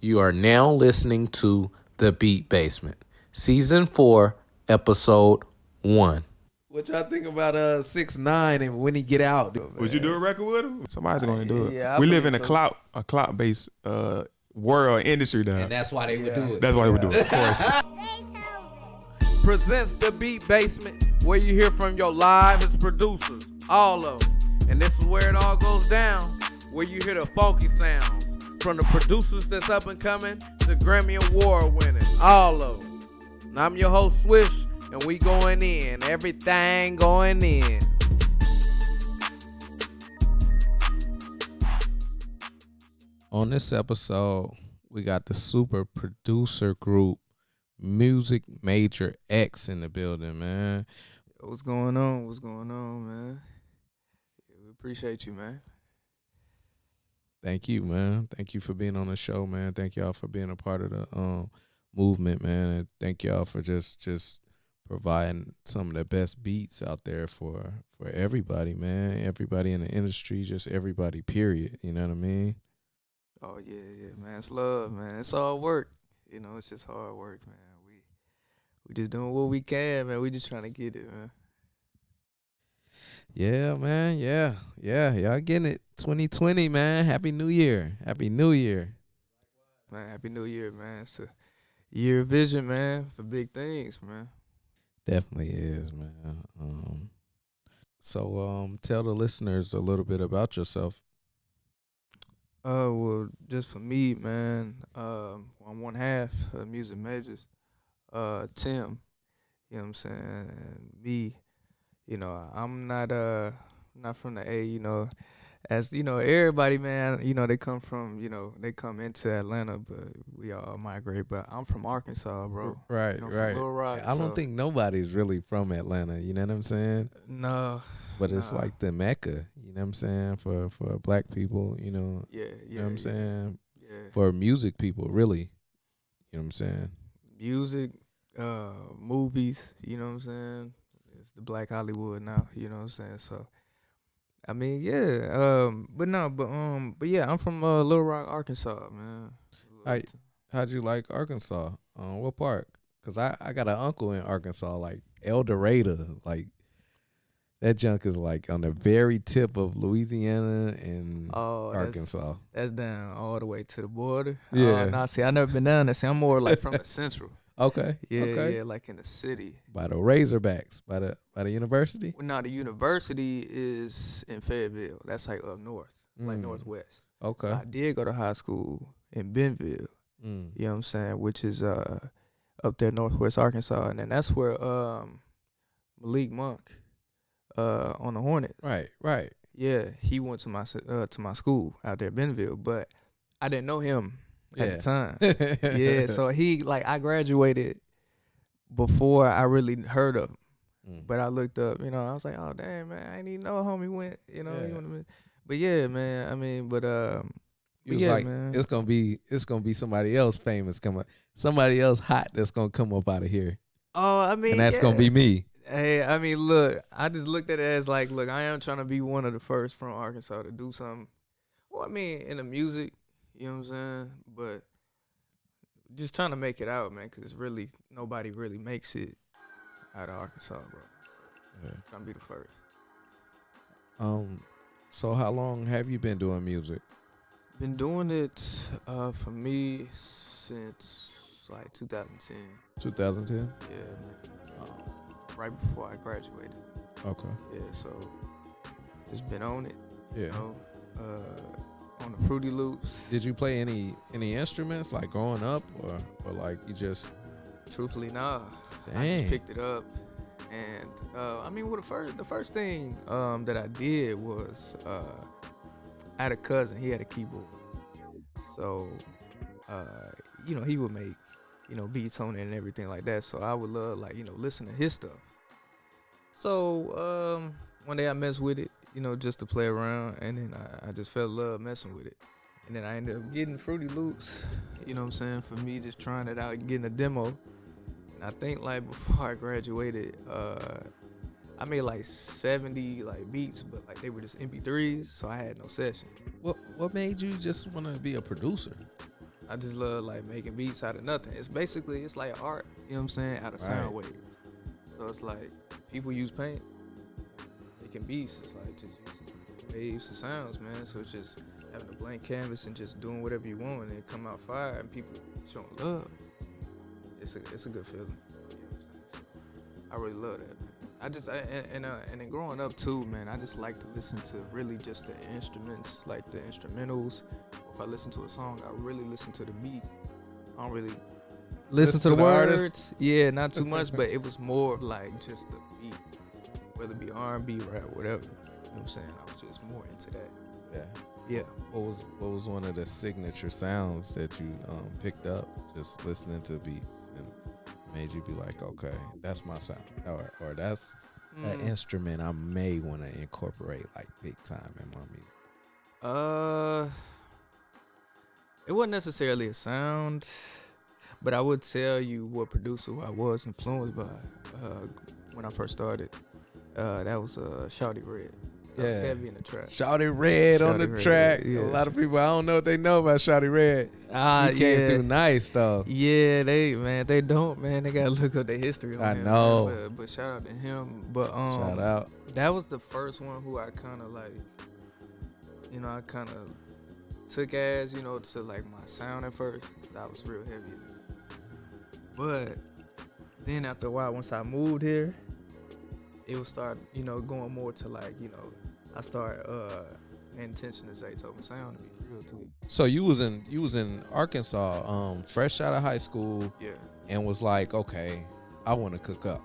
You are now listening to The Beat Basement, Season 4, Episode 1. What y'all think about 6ix9ine and when he get out? Would you do a record with him? Somebody's going to do it. Yeah, I we live in believe a so. clout based world industry now. And that's why they would do it. That's why they would do it, of course. Presents The Beat Basement, where you hear from your livest producers, all of them. And this is where it all goes down, where you hear the funky sounds from the producers that's up and coming to Grammy Award winning, all of them. And I'm your host Swish, and we going in, everything going in. On this episode, we got the super producer group Musik MajorX in the building, man. What's going on? What's going on, man? We appreciate you, man. Thank you, man. Thank you for being on the show, man. Thank y'all for being a part of the movement, man. And thank y'all for just providing some of the best beats out there for everybody, man. Everybody in the industry, just everybody, period. You know what I mean? Oh yeah, man. It's love, man. It's all work. You know, it's just hard work, man. We just doing what we can, man. We just trying to get it, man. Yeah, man. Yeah. Y'all getting it. 2020, man. Happy New Year. Happy New Year. Man, Happy New Year, man. It's a year of vision, man, for big things, man. Definitely is, man. So tell the listeners a little bit about yourself. Well, just for me, man, I'm one half of Musik Majors. Tim, you know what I'm saying? And me, you know, I'm not from the A, you know, as you know, everybody, man, you know, they come into Atlanta, but we all migrate. But I'm from Arkansas, bro. Right, you know, right. From Little Rock, I don't think nobody's really from Atlanta, you know what I'm saying? No. But it's like the Mecca, you know what I'm saying, for black people, you know. Yeah, You know what I'm saying? Yeah. For music people, really. You know what I'm saying? Music, movies, you know what I'm saying? It's the Black Hollywood now, you know what I'm saying? So I mean, yeah, but yeah, I'm from Little Rock, Arkansas, man. How'd you like Arkansas? What part? Cause I got an uncle in Arkansas, like El Dorado, like that junk is like on the very tip of Louisiana and Arkansas. That's down all the way to the border. Yeah. Nah, see, I never been down there. See, I'm more like from the central. Okay. Yeah, okay. yeah, like in the city. By the Razorbacks, by the university. Well, now the university is in Fayetteville. That's like up north, like northwest. Okay. So I did go to high school in Bentonville. Mm. You know what I'm saying? Which is up there northwest Arkansas, and then that's where Malik Monk on the Hornets. Right. Yeah, he went to my school out there, Bentonville, but I didn't know him at the time. Yeah, so I graduated before I really heard of him. But I looked up, you know, I was like, oh damn, man, I didn't even know homie went, you know. Yeah. But yeah, man, I mean, He was yeah, like, man. it's gonna be somebody else famous somebody else hot that's gonna come up out of here. Oh, I mean, and that's gonna be me. Hey, I mean, look, I just looked at it as like, look, I am trying to be one of the first from Arkansas to do something. Well, I mean, in the music, you know what I'm saying? But just trying to make it out, man, because really, nobody really makes it out of Arkansas, bro. Yeah. Trying to be the first. So how long have you been doing music? Been doing it for me since like 2010. 2010? Yeah, man. Right before I graduated. Okay. Yeah, so just been on it. Yeah. You know, on the Fruity Loops. Did you play any instruments like growing up or like you just? Truthfully, nah. Dang. I just picked it up, and I mean, well, the first thing that I did was I had a cousin. He had a keyboard, so you know, he would make, you know, beats on it and everything like that. So I would love, like, you know, listen to his stuff. So one day I messed with it, you know, just to play around, and then I just fell in love messing with it. And then I ended up getting Fruity Loops, you know what I'm saying, for me just trying it out and getting a demo. And I think like before I graduated, I made like 70 like beats, but like they were just MP3s, so I had no sessions. What made you just want to be a producer? I just love like making beats out of nothing. It's like art, you know what I'm saying, out of sound waves. So it's like people use paint, making beats. It's like just using waves of sounds, man. So it's just having a blank canvas and just doing whatever you want and it come out fire and people showing love. It's a good feeling. You know what I'm saying? So I really love that, man. And then growing up too, man, I just like to listen to really just the instruments, like the instrumentals. If I listen to a song, I really listen to the beat. I don't really listen to the words. Artist. Yeah, not too much, but it was more of like just the beat, whether it be R&B, rap, whatever. You know what I'm saying? I was just more into that. Yeah. Yeah. What was one of the signature sounds that you picked up just listening to beats and made you be like, okay, that's my sound, or that's an instrument I may want to incorporate like big time in my music? It wasn't necessarily a sound, but I would tell you what producer I was influenced by when I first started. That was Shawty Red. That was heavy in the track. Shawty Red on the track. Yeah. A lot of people, I don't know what they know about Shawty Red. He came through nice though. Yeah, they don't, man. They gotta look up their history on him. I know. But shout out to him. But shout out. That was the first one who I kind of like, you know, I kind of took as, you know, to like my sound at first. I was real heavy. But then after a while, once I moved here, it would start, you know, going more to like, you know, I started paying attention to Zaytoven sound to be real to you. So you was in Arkansas, fresh out of high school, and was like, okay, I want to cook up.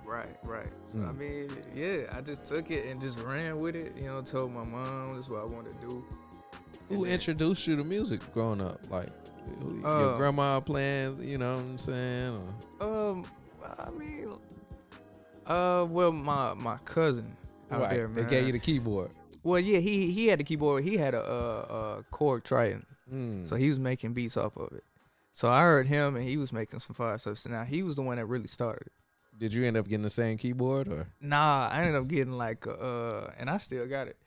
Right. So, I mean, yeah, I just took it and just ran with it. You know, told my mom this is what I wanted to do. Who introduced you to music growing up? Like your grandma playing, you know what I'm saying? I mean, well, my cousin out there, man. They gave you the keyboard. Well, yeah, he had the keyboard. He had a Korg Triton, so he was making beats off of it. So I heard him, and he was making some fire stuff. So now he was the one that really started. Did you end up getting the same keyboard, or? Nah, I ended up getting like and I still got it.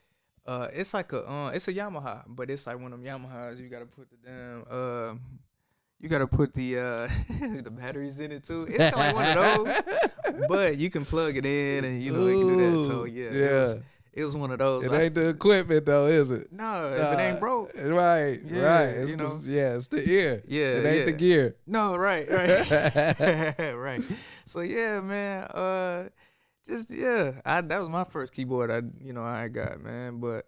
It's like it's a Yamaha, but it's like one of them Yamahas. You gotta put the damn you gotta put the the batteries in it too. It's kind of like one of those, but you can plug it in and you know you can do that. So yeah. It was one of those. It ain't the equipment though, is it? No, if it ain't broke. Right. It's it's the ear. Yeah, it ain't the gear. No, right. Right. So yeah, man. That was my first keyboard I got, man. But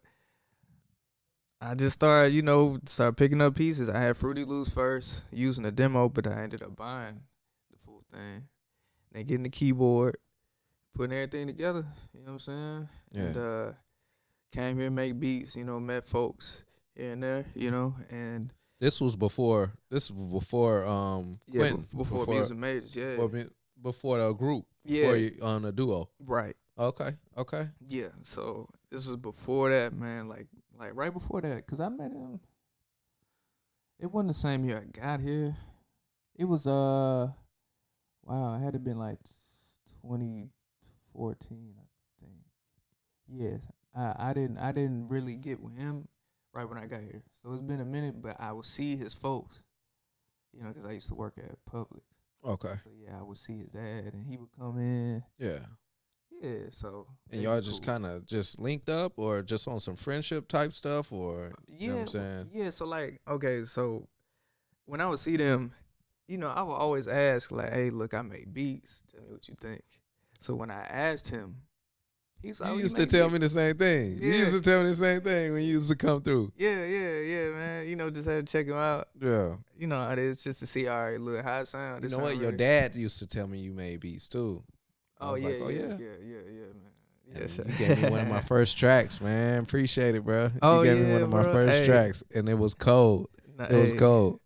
I just started picking up pieces. I had Fruity Loops first, using a demo, but I ended up buying the full thing. Then getting the keyboard, putting everything together, you know what I'm saying? Yeah. And came here to make beats, met folks here and there, and This was before before Music Majors, yeah. Before the group. Yeah. Before you on a duo. Right. Okay. Yeah. So this was before that, man. Like right before that, cause I met him. It wasn't the same year I got here. It was it had to been like 2014, I think. Yes. I didn't really get with him right when I got here. So it's been a minute, but I would see his folks. Cause I used to work at Publix. Okay. So yeah, I would see his dad, and he would come in. Yeah. Yeah. So. And y'all just kind of just linked up, or just on some friendship type stuff, or you know what I'm saying? Yeah. So like, okay, so when I would see them, I would always ask like, "Hey, look, I make beats. Tell me what you think." So when I asked him, he's like, "You used to tell me the same thing. Yeah. You used to tell me the same thing when you used to come through." Yeah, man. Just had to check him out. Yeah. You know how it is, just to see, all right, look, how it sound. You know what? Your dad used to tell me you made beats too. Yeah, man. Yeah, you gave me one of my first tracks, man. Appreciate it, bro. Oh, you gave me one of my first tracks, and it was cold. It was cold.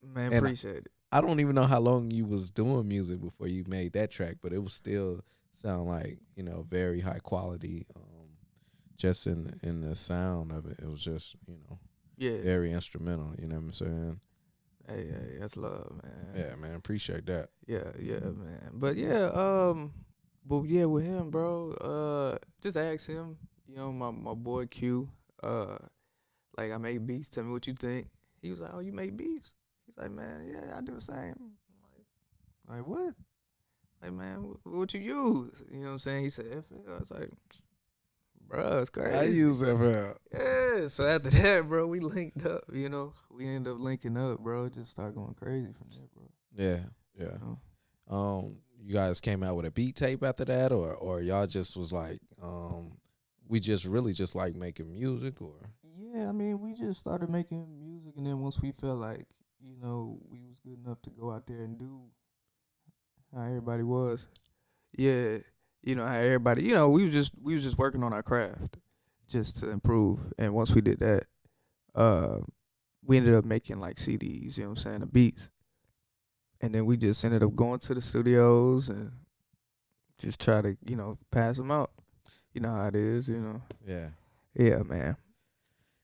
Man, appreciate it. I don't even know how long you was doing music before you made that track, but it was still sound like, very high quality. Just in the sound of it, it was just, very instrumental. You know what I'm saying? Hey, that's love, man. Yeah, man. Appreciate that. Yeah, man. But with him, bro, just ask him, my boy Q, like, I make beats, tell me what you think. He was like, oh, you make beats? He's like, man, yeah, I do the same. Like what? Like, man, what you use? You know what I'm saying? He said FL. I was like, bro, it's crazy. I use FL. Yeah. So after that, bro, we linked up. You know, we ended up linking up, bro. It just started going crazy from there, bro. Yeah, yeah. You know? You guys came out with a beat tape after that, or y'all just was like, we just really just like making music, or? Yeah, I mean, we just started making music, and then once we felt like, you know, we was good enough to go out there and do how everybody was. Yeah, you know how everybody. You know, we was just working on our craft, just to improve. And once we did that, uh, we ended up making like CDs. You know what I'm saying? The beats, and then we just ended up going to the studios and just try to, you know, pass them out. You know how it is. You know. Yeah. Yeah, man.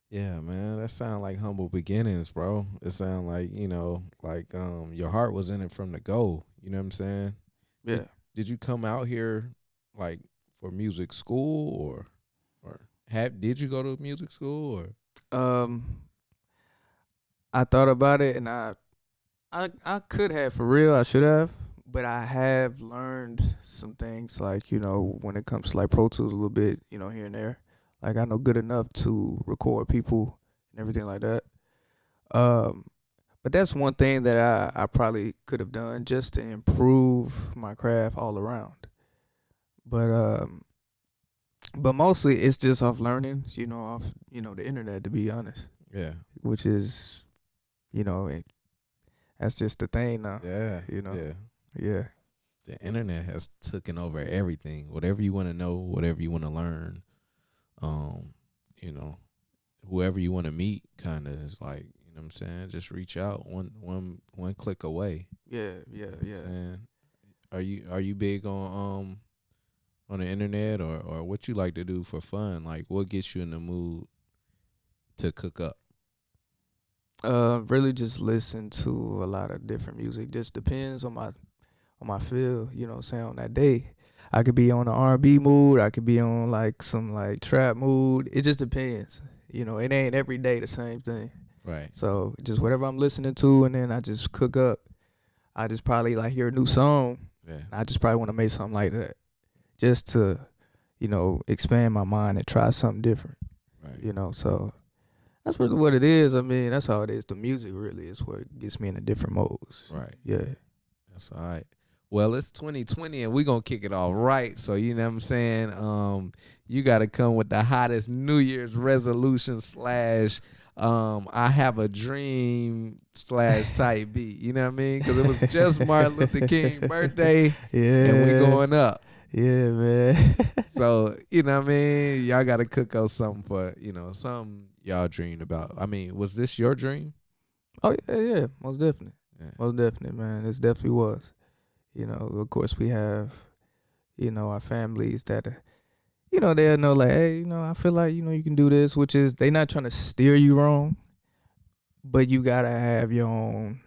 Yeah, man, that sound like humble beginnings, bro. It sound like, you know, like your heart was in it from the go. You know what I'm saying? Yeah. Did you come out here like for music school, or did you go to music school, or? I thought about it, and I could have, for real. I should have, but I have learned some things, like, you know, when it comes to like Pro Tools a little bit, you know, here and there. Like, I know good enough to record people and everything like that. But that's one thing that I probably could have done just to improve my craft all around. But mostly it's just off learning, you know, off, you know, the internet, to be honest. Yeah. Which is, you know, that's just the thing now. Yeah. You know. Yeah. Yeah. The internet has taken over everything. Whatever you want to know, whatever you want to learn, you know, whoever you want to meet, kind of is like, you know what I'm saying? Just reach out one click away. Yeah. And are you big on the internet, or what you like to do for fun? Like, what gets you in the mood to cook up? Really just listen to a lot of different music. Just depends on my feel, you know what I'm saying, on that day. I could be on an R&B mood, I could be on like some like trap mood. It just depends. You know, it ain't every day the same thing. Right. So just whatever I'm listening to, and then I just cook up. I just probably like hear a new song. Yeah. I just probably want to make something like that, just to, you know, expand my mind and try something different. Right. You know, so that's really what it is. I mean, that's how it is. The music really is what gets me in a different modes. Right. Yeah. That's all right. Well, it's 2020 and we're going to kick it off right. So, you know what I'm saying? You got to come with the hottest New Year's resolution / I have a dream / type beat. You know what I mean? Because it was just Martin Luther King's birthday. Yeah. And we going up. Yeah, man. So, you know what I mean? Y'all got to cook up something for, you know, something y'all dreamed about. I mean, was this your dream? Oh, yeah. Most definitely. Yeah. Most definitely, man. This definitely was. You know, of course, we have, you know, our families that, you know, they'll know, like, hey, you know, I feel like, you know, you can do this, which is, they not trying to steer you wrong, but you got to have your own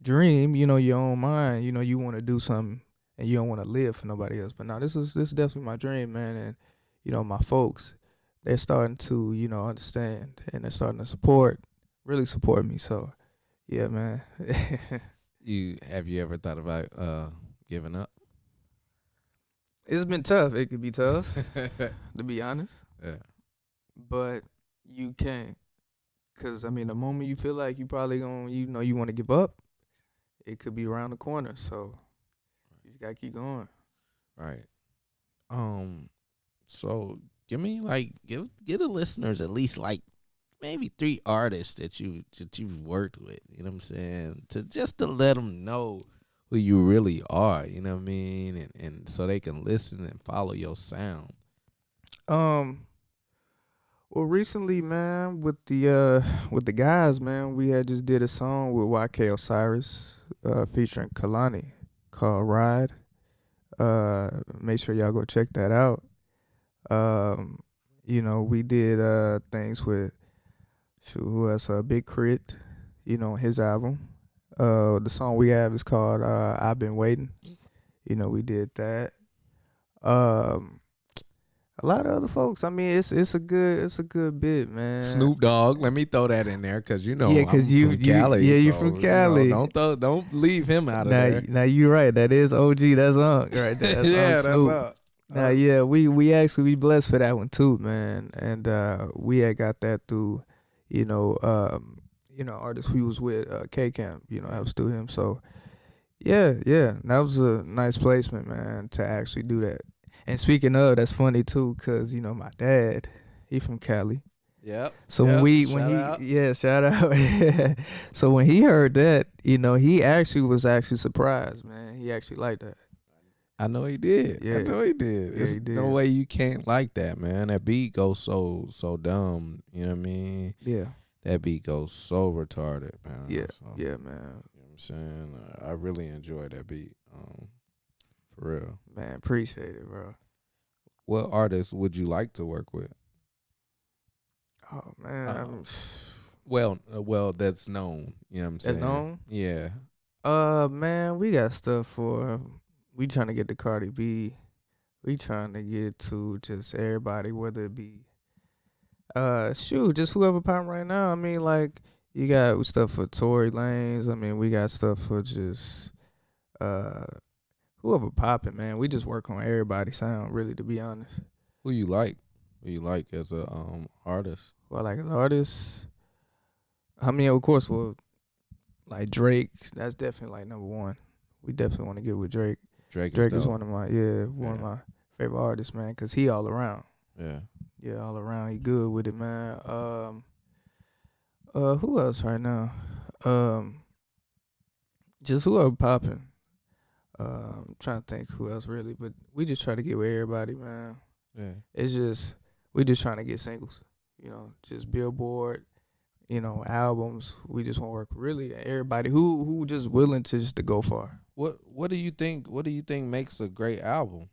dream, you know, your own mind. You know, you want to do something and you don't want to live for nobody else. But no, this is definitely my dream, man. And, you know, my folks, they're starting to, you know, understand, and they're starting to really support me. So, yeah, man. Have you ever thought about giving up? It's been tough. It could be tough, to be honest. Yeah. But you can't. Because, I mean, the moment you feel like you probably going to, you know, you want to give up, it could be around the corner. So you just got to keep going. Right. So give me give the listeners at least like maybe 3 artists that you've worked with, you know what I'm saying? To let them know who you really are, you know what I mean? And so they can listen and follow your sound. Well, recently, man, with the guys, man, we had just did a song with YK Osiris, featuring Kalani, called Ride. Make sure y'all go check that out. You know, we did things with who else? Big Crit, you know, his album. The song we have is called I've Been Waiting. You know, we did that. A A lot of other folks. I mean, it's a good bit, man. Snoop Dogg. Let me throw that in there because you know Yeah, I'm 'cause you from Cali. yeah, you so, from Cali. Don't leave him out of Now, there. now you're right. That is OG. That's Unc right there. That's yeah, Unc that's Snoop. up. Now, yeah, we actually we blessed for that one too, man. And we had got that through, artists we was with, K Camp. That was through him. So yeah, that was a nice placement, man, to actually do that. And speaking of, that's funny too, 'cause my dad, he from Cali. Yep. So Shout out. shout out. So when he heard that, he actually was surprised, man. He actually liked that. I know he did. Yeah. I know he did. Yeah, There's he did. no way you can't like that, man. That beat goes so dumb. You know what I mean? Yeah. That beat goes so retarded, man. Yeah. So, Yeah, man. You know what I'm saying? I really enjoy that beat. For real. Man, appreciate it, bro. What artists would you like to work with? Oh man. Well, that's known. You know what I'm saying? That's known? Yeah. Man, we got stuff for. We trying to get to Cardi B. We trying to get to just everybody, whether it be just whoever popping right now. I mean, like, you got stuff for Tory Lanez. I mean, we got stuff for just whoever popping, man. We just work on everybody's sound, really, to be honest. Who you like? Who you like as a artist? Well, like, as artists, I mean, of course, like Drake, that's definitely like number one. We definitely want to get with Drake. Drake is dope. one of my favorite artists, man, because he all around. Yeah. Yeah, all around. He good with it, man. Who else right now? Just whoever popping. Trying to think who else really, but we just try to get with everybody, man. Yeah. It's just we just trying to get singles, just Billboard, albums. We just want to work with really everybody who just willing to just to go far. What do you think? What do you think makes a great album?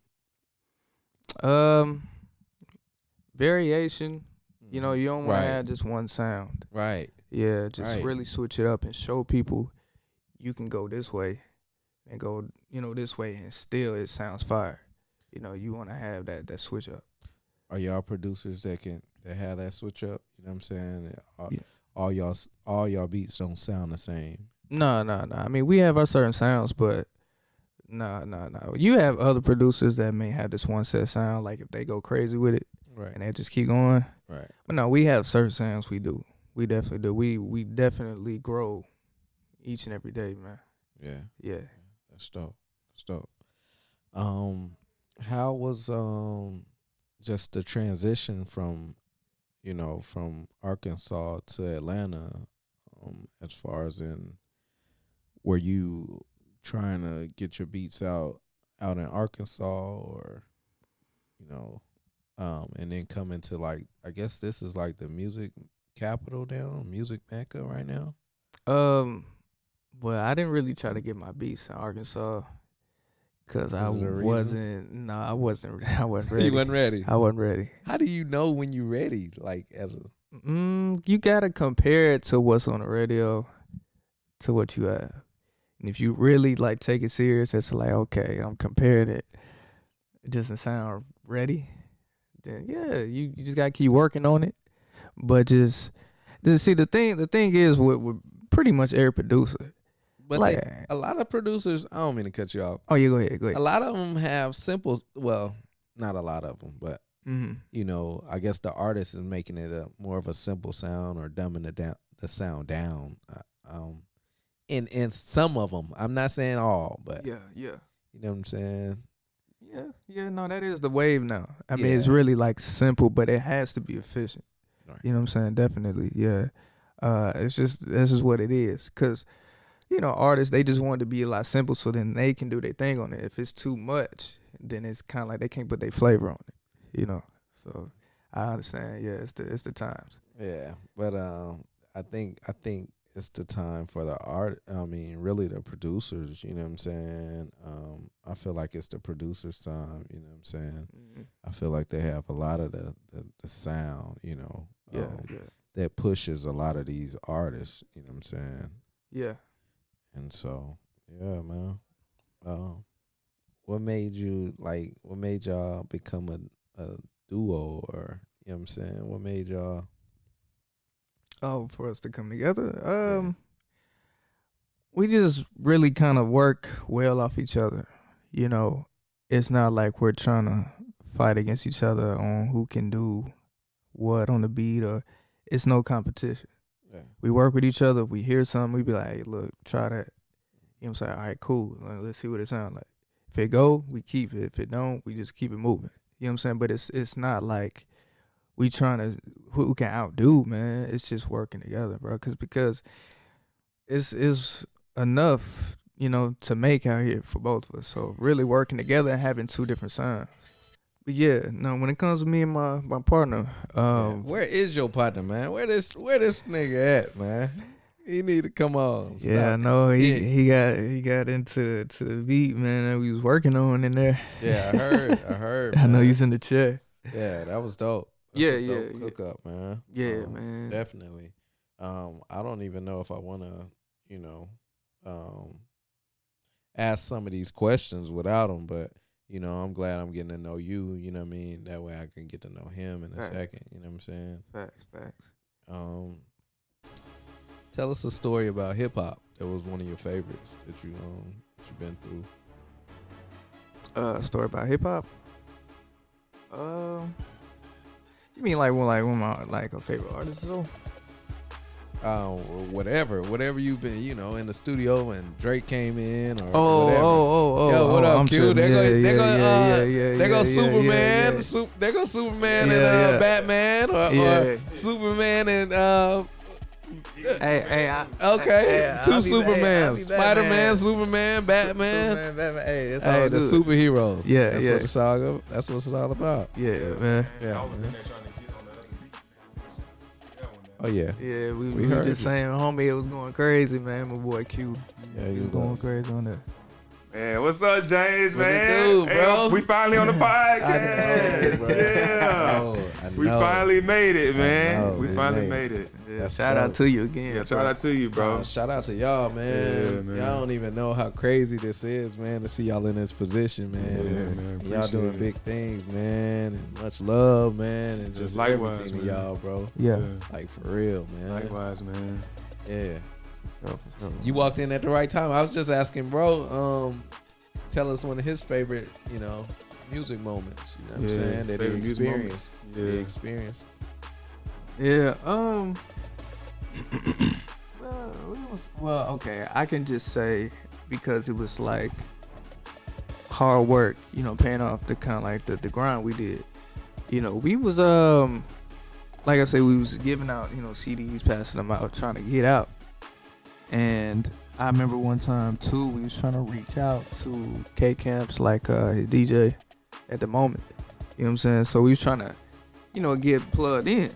Variation. You don't want Right. to have just one sound. Right. Yeah, just Right. really switch it up and show people you can go this way and go, this way, and still it sounds fire. You want to have that switch up. Are y'all producers that have that switch up? You know what I'm saying? Yeah. All y'all beats don't sound the same. No. I mean, we have our certain sounds, but no. You have other producers that may have this one set sound, like if they go crazy with it, Right. and they just keep going. Right. But no, we have certain sounds we do. We definitely do. We definitely grow each and every day, man. Yeah. Yeah. That's dope. How was just the transition from Arkansas to Atlanta, as far as were you trying to get your beats out in Arkansas, or and then come into, like, I guess this is like the music capital down, music mecca right now? Well, I didn't really try to get my beats in Arkansas because I wasn't. No, I wasn't. I wasn't ready. You wasn't ready. I wasn't ready. How do you know when you're ready? Like, as a You gotta compare it to what's on the radio, to what you have. And if you really like take it serious, it's like, okay, I'm comparing it. It doesn't sound ready. Then yeah, you just gotta keep working on it. But just see, the thing is with pretty much every producer. But Like, a lot of producers, I don't mean to cut you off. oh yeah, go ahead. A lot of them have simple, well, not a lot of them, but Mm-hmm. I guess the artist is making it a more of a simple sound, or dumbing the sound down. In some of them, I'm not saying all, but Yeah. you know what I'm saying. Yeah. No, that is the wave now. I mean, it's Yeah. really like simple, but it has to be efficient. Right. You know what I'm saying? Definitely. Yeah. It's just this is what it is, 'cause artists, they just want it to be a lot simple, so then they can do their thing on it. If it's too much, then it's kind of like they can't put their flavor on it. So I understand. Yeah, it's the times. Yeah, but I think it's the time for the art. I mean, really the producers. You know what I'm saying? I feel like it's the producers' time. You know what I'm saying? Mm-hmm. I feel like they have a lot of the sound. Yeah. That pushes a lot of these artists. You know what I'm saying? Yeah. And so, yeah, man. What made y'all become a duo, or you know what I'm saying? What made y'all? Oh, for us to come together. We just really kind of work well off each other. You know, it's not like we're trying to fight against each other on who can do what on the beat, or it's no competition. Yeah. We work with each other. If we hear something, we be like, hey, look, try that. You know what I'm saying? All right, cool. Let's see what it sounds like. If it go, we keep it. If it don't, we just keep it moving. You know what I'm saying? But it's not like we trying to who can outdo, man. It's just working together, bro. Because it's enough, you know, to make out here for both of us. So really working together and having two different sounds. But yeah, no, when it comes to me and my partner, Where is your partner, man? Where this nigga at, man? He need to come on. Stop. yeah, I know he got into the beat, man, that we was working on in there. Yeah, I heard. I know man. he's in the chair. Yeah, that was dope. That's Yeah, a dope yeah. Cook up, man. Yeah, man. Definitely. I don't even know if I want to, ask some of these questions without him, but I'm glad I'm getting to know you. You know what I mean? That way I can get to know him in a second. You know what I'm saying? Facts. Tell us a story about hip hop that was one of your favorites that you've been through. Story about hip hop. You mean like one of my like a favorite artist or so? Whatever you've been, in the studio and Drake came in or whatever. Oh. Yo, what up, Q? There go Superman. Yeah. There go Superman Yeah, and Batman or Superman and two Supermans. Spider-Man, Superman, Batman. Hey, that's all the good. superheroes. Yeah, That's what it's all about. Yeah, man. I was in there trying to get on the other beat. Oh yeah. Yeah, we We were heard just you. saying, homie, it was going crazy, man. My boy Q, Yeah, he was going crazy on that. Man, what's up, James, What it man? do, bro? We finally on the podcast. Yeah. We finally made it, man. We finally made it. Yeah, shout out to you again. Yeah, shout out to you, bro. Shout out to y'all, man. Yeah, man. Y'all don't even know how crazy this is, man, to see y'all in this position, man. Yeah, man. Y'all doing Appreciate it. big things, man. And much love, man. And just likewise, everything to man. y'all, bro. Yeah. Like, for real, man. Likewise, man. Yeah. For sure. You walked in at the right time. I was just asking, bro, tell us one of his favorite, music moments. You know what I'm saying? That he favorite music experienced. moments. That he Yeah. experienced. Yeah. Well, okay. I can just say because it was like hard work, paying off the kind of like the grind we did. We was like I said, we was giving out CDs, passing them out, trying to get out. And I remember one time too, we was trying to reach out to K Camps, like his DJ at the moment. You know what I'm saying? So we was trying to, get plugged in.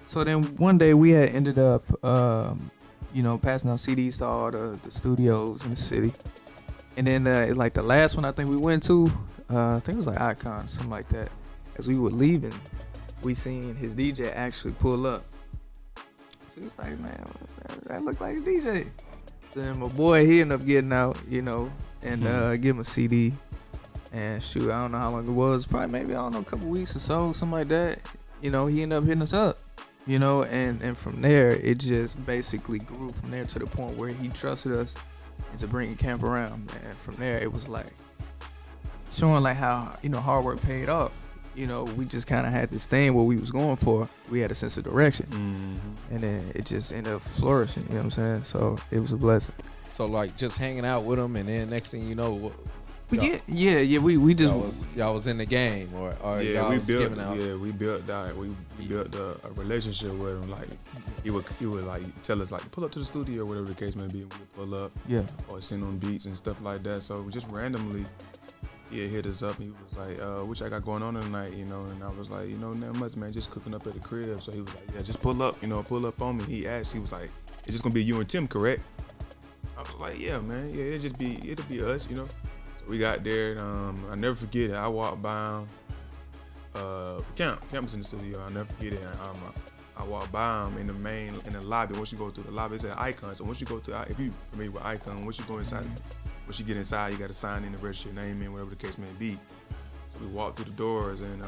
So then one day we had ended up, passing out CDs to all the studios in the city. And then like the last one I think we went to, I think it was like Icon, something like that. As we were leaving, we seen his DJ actually pull up. So he was like, man, that looked like a DJ. So then my boy, he ended up getting out, and give him a CD. And shoot, I don't know how long it was. Probably maybe, a couple weeks or so, something like that. He ended up hitting us up. And from there, it just basically grew from there to the point where he trusted us into bringing camp around. And from there, it was like showing like how, hard work paid off. We just kind of had this thing what we was going for. We had a sense of direction. Mm-hmm. And then it just ended up flourishing, you know what I'm saying? So it was a blessing. So, like, just hanging out with him, and then next thing you know, But yeah, we just y'all was in the game, or Yeah, y'all we was built. giving out. Yeah, we built that. We built a relationship with him. Like he would like tell us like pull up to the studio, or whatever the case may be. And we'd pull up, or send on beats and stuff like that. So just randomly, he hit us up. And he was like, "What y'all got going on tonight?" And I was like, "Not much, man. Just cooking up at the crib." So he was like, "Yeah, just pull up. Pull up on me." He asked. He was like, "It's just gonna be you and Tim, correct?" I was like, "Yeah, man. Yeah, it'll be us, So we got there. I never forget it. I walked by him. Camp was in the studio. I'll never forget it. I walked by him in the lobby. Once you go through the lobby, it's an Icon. So once you go through, if you familiar with Icon, once you go inside, once you get inside, you got to sign in and register your name in, whatever the case may be. So we walked through the doors and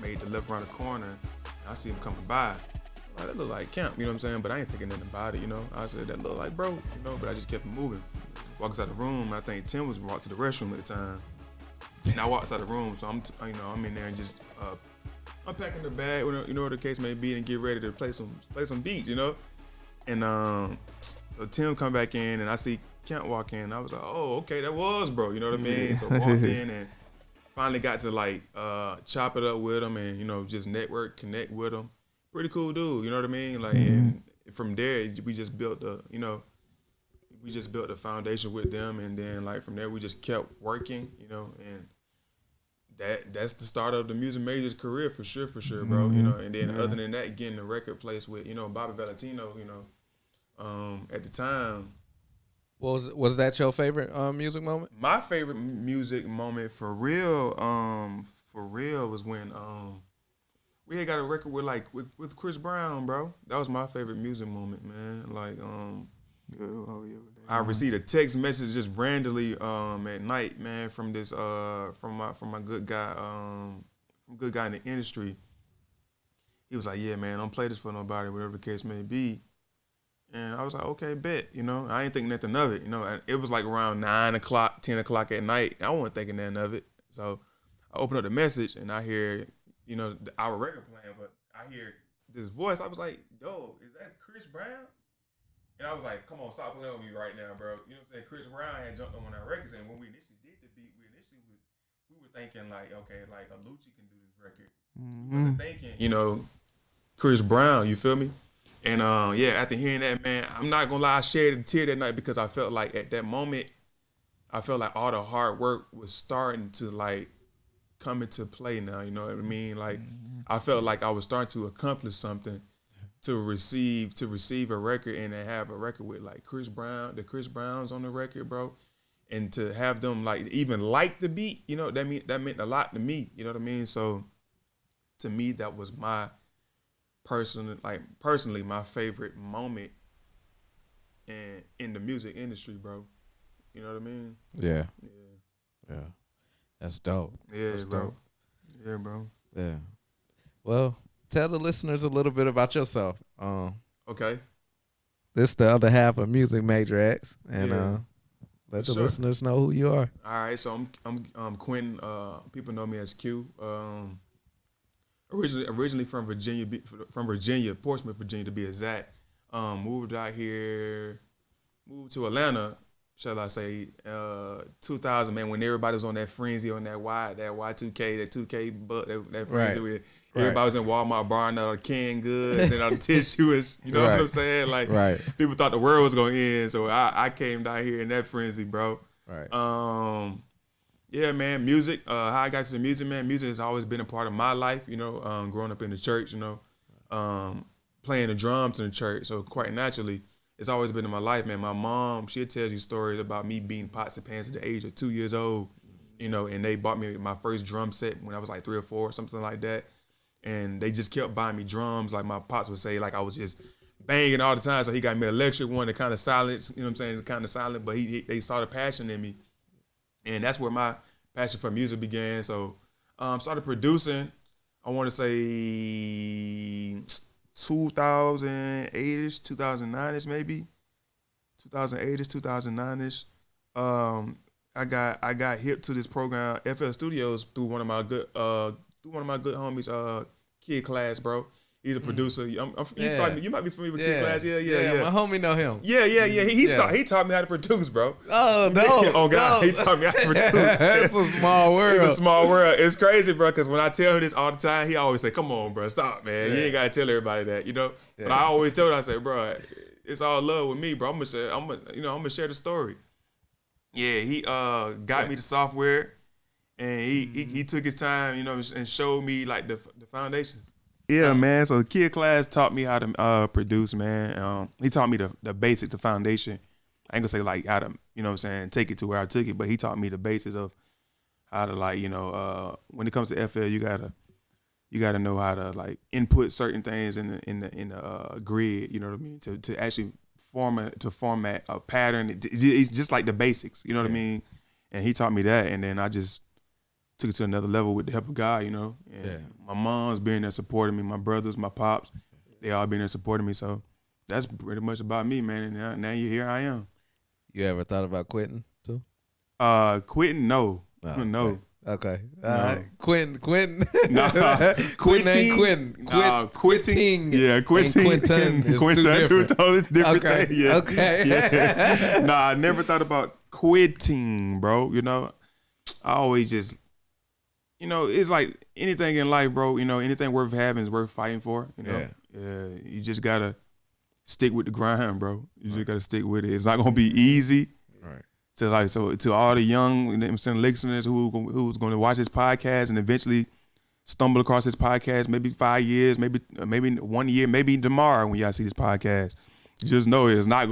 made the left around the corner. And I see him coming by. Like, that look like Camp, you know what I'm saying? But I ain't thinking nothing about it, you know? I said, that look like bro, you know? But I just kept moving. Walk inside the room. I think Tim was walked to the restroom at the time. And I walked outside the room, so I'm in there and just unpacking the bag, you know what the case may be, and get ready to play some beats, you know? And so Tim come back in, and I see Kent walk in, and I was like, oh, okay, that was bro, you know what I mean? So walked in and finally got to like chop it up with him and, you know, just connect with him. Pretty cool dude, you know what I mean? Like, and from there, we just built the foundation with them, and then like from there we just kept working, you know, and that's the start of the Music Major's career for sure, bro. You know, and then other than that, getting the record placed with, you know, Bobby Valentino, you know, at the time. Was that your favorite music moment? My favorite music moment for real was when we had got a record with Chris Brown, bro. That was my favorite music moment, man. Like I received a text message just randomly at night, man, from this from my good guy in the industry. He was like, yeah, man, don't play this for nobody, whatever the case may be. And I was like, okay, bet, you know. I ain't think nothing of it, you know. And it was like around 9 o'clock, 10 o'clock at night. I wasn't thinking nothing of it. So I opened up the message and I hear, you know, our record playing, but I hear this voice. I was like, yo, is that Chris Brown? And I was like, come on, stop playing with me right now, bro. You know what I'm saying? Chris Brown had jumped on one of our records, and when we initially did the beat, we were thinking like, okay, like a Lucci can do this record. We wasn't thinking, you know, Chris Brown, you feel me? And yeah, after hearing that, man, I'm not gonna lie, I shed a tear that night because I felt like at that moment, I felt like all the hard work was starting to like come into play now, you know what I mean? Like I felt like I was starting to accomplish something. To receive a record and to have a record with like Chris Brown, the Chris Browns on the record, bro, and to have them like even like the beat, you know, that meant a lot to me, you know what I mean? So to me, that was my personally my favorite moment in the music industry, bro. You know what I mean? Yeah. That's dope. Yeah, That's bro. Dope. Yeah, bro. Yeah. Well, tell the listeners a little bit about yourself. Okay. This is the other half of Musik MajorX, and let the listeners know who you are. All right, so I'm Quentin. People know me as Q. Originally from Virginia, Portsmouth, Virginia to be exact. Moved to Atlanta, shall I say, 2000, man, when everybody was on that frenzy, on that Y2K, that 2K butt, that frenzy with everybody was in Walmart buying all the canned goods and all the tissues, you know what I'm saying? Like, people thought the world was going to end, so I came down here in that frenzy, bro. Right. Yeah, man, music, how I got to the music, man, music has always been a part of my life, you know, growing up in the church, you know, playing the drums in the church, so quite naturally, it's always been in my life, man. My mom, she'll tell you stories about me beating pots and pans at the age of 2 years old, you know, and they bought me my first drum set when I was like 3 or 4, something like that. And they just kept buying me drums. Like my pops would say, like I was just banging all the time. So he got me an electric one, that kind of silent, you know what I'm saying, kind of silent, but they saw the passion in me. And that's where my passion for music began. So started producing, I want to say 2008-ish, 2009-ish maybe. 2008-ish, 2009-ish. I got hip to this program, FL Studios, through one of my good homies, Kid Class, bro. He's a producer. You might be familiar with Kid Class. Yeah. My homie know him. Yeah. He taught me how to produce, bro. Oh no! Oh God, he taught me how to produce. It's a small world. It's a small world. It's crazy, bro. Because when I tell him this all the time, he always say, "Come on, bro, stop, man. You ain't gotta tell everybody that, you know." But I always tell him, I say, "Bro, it's all love with me, bro. I'm gonna share the story." Yeah, he got me the software, and he took his time, you know, and showed me like the foundations. Yeah, man. So Kid Class taught me how to produce, man. He taught me the basic, the foundation. I ain't gonna say like how to, you know what I'm saying, take it to where I took it, but he taught me the basics of how to, like, you know, when it comes to FL, you gotta know how to like input certain things in the grid, you know what I mean, to actually format a pattern. It's just like the basics, you know what I mean. And he taught me that, and then I just took it to another level with the help of God, you know. And my mom's being there supporting me, my brothers, my pops, they all being there supporting me. So that's pretty much about me, man. And now here I am. You ever thought about quitting too? Quitting? No. Oh, No. Okay. No. Quitting. Nah, Quitting ain't quitting. Quitting. Yeah, quitting. And Quinton is Quinton, two totally different Okay. things. Yeah. Okay. Yeah. Nah, I never thought about quitting, bro. You know, I always just, you know, it's like anything in life, bro. You know, anything worth having is worth fighting for. You know, you just gotta stick with the grind, bro. You just gotta stick with it. It's not gonna be easy. Right. To all the young, you know, listeners who's going to watch this podcast and eventually stumble across this podcast, maybe 5 years, maybe 1 year, maybe tomorrow when y'all see this podcast, just know it's not